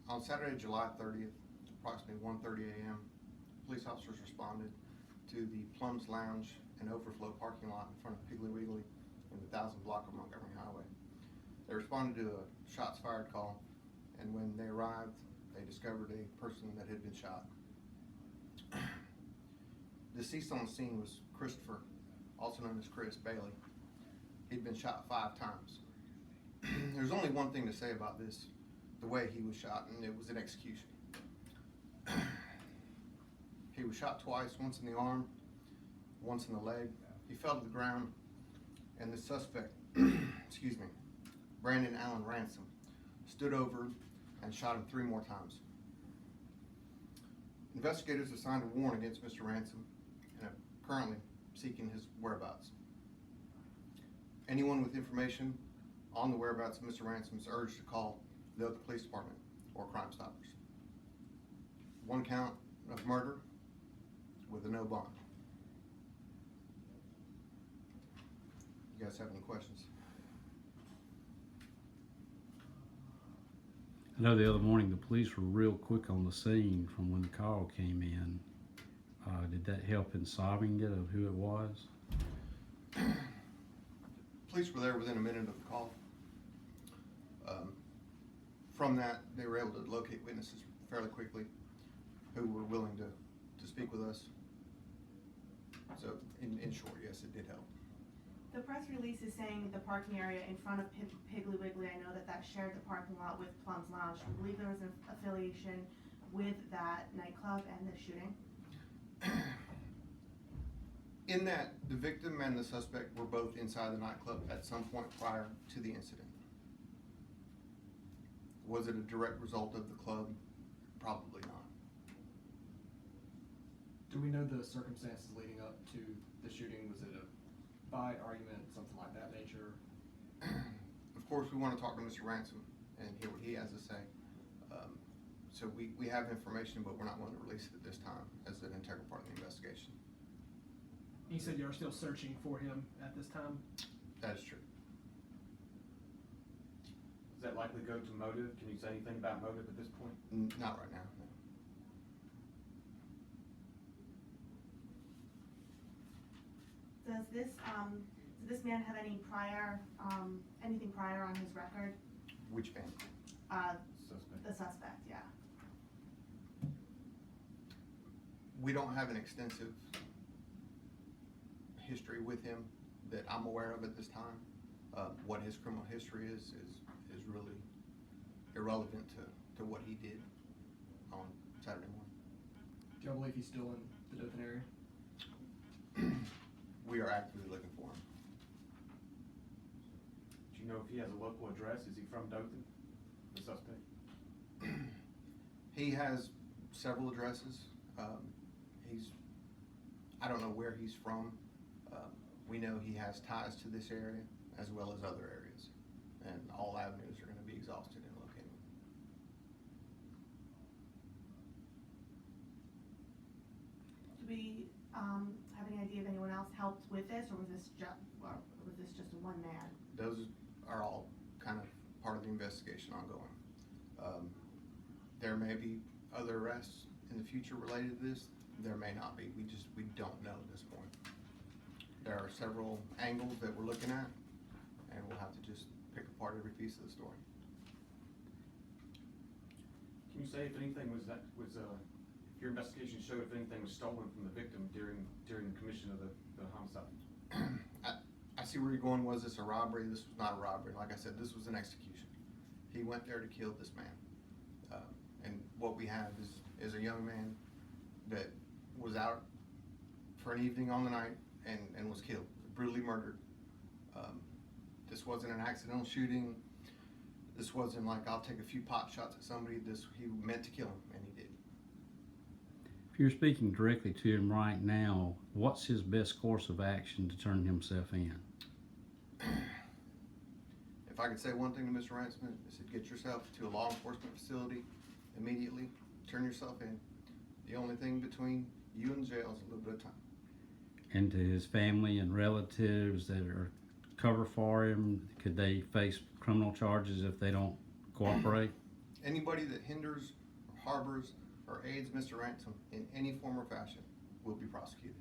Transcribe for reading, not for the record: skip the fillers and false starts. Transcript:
On Saturday, July 30th, approximately 1:30 a.m., police officers responded to the Plums Lounge and Overflow parking lot in front of Piggly Wiggly in the 1000 block of Montgomery Highway. They responded to a shots fired call, and when they arrived, they discovered a person that had been shot. Deceased on the scene was Christopher, also known as Chris Bailey. He'd been shot 5 times. There's only one thing to say about this, the way he was shot, and it was an execution. He was shot twice, once in the arm, once in the leg. He fell to the ground, and the suspect, excuse me, Brandon Allen Ransom, stood over and shot him 3 more times. Investigators assigned a warrant against Mr. Ransom and are currently seeking his whereabouts. Anyone with information on the whereabouts of Mr. Ransom is urged to call the Dothan Police Department or Crime Stoppers. 1 count of murder with a no bond. You guys have any questions? I know the other morning the police were real quick on the scene from when the call came in. Did that help in solving it of who it was? Police were there within a minute of the call. From that, they were able to locate witnesses fairly quickly who were willing to speak with us. So, in short, yes, it did help. The press release is saying the parking area in front of Piggly Wiggly, I know that shared the parking lot with Plums Lounge. Do you believe there was an affiliation with that nightclub and the shooting? In that, the victim and the suspect were both inside the nightclub at some point prior to the incident. Was it a direct result of the club? Probably not. Do we know the circumstances leading up to the shooting? Was it a fight, argument, something like that nature? Of course, we want to talk to Mr. Ransom and hear what he has to say. So we have information, but we're not going to release it at this time as an integral part of the investigation. You said you're still searching for him at this time? That is true. Does that likely go to motive? Can you say anything about motive at this point? Not right now, no. Does this man have any prior, anything prior on his record? Which man? Suspect. The suspect, yeah. We don't have an extensive history with him that I'm aware of at this time. What his criminal history is really irrelevant to what he did on Saturday morning. Do y'all believe he's still in the Dothan area? We are actively looking for him. Do you know if he has a local address? Is he from Dothan, the suspect? He has several addresses. I don't know where he's from. We know he has ties to this area as well as other areas, and all avenues are going to be exhausted in locating him. Do we have any idea if anyone else helped with this, or was this just a one man? Those are all kind of part of the investigation ongoing. There may be other arrests in the future related to this. There may not be. We don't know at this point. There are several angles that we're looking at, and we'll have to just pick apart every piece of the story. Can you say if anything if your investigation showed if anything was stolen from the victim during the commission of the homicide? I see where you're going. Was this a robbery? This was not a robbery. Like I said, this was an execution. He went there to kill this man. And what we have is a young man that was out for an evening on the night and was killed, brutally murdered. This wasn't an accidental shooting. This wasn't like, I'll take a few pot shots at somebody. He meant to kill him, and he did. If you're speaking directly to him right now, what's his best course of action to turn himself in? If I could say one thing to Mr. Ransom, I said, get yourself to a law enforcement facility immediately, turn yourself in. The only thing between you and jail is a little bit of time. And to his family and relatives that are cover for him, could they face criminal charges if they don't cooperate? Anybody that hinders, or harbors, or aids Mr. Ransom in any form or fashion will be prosecuted.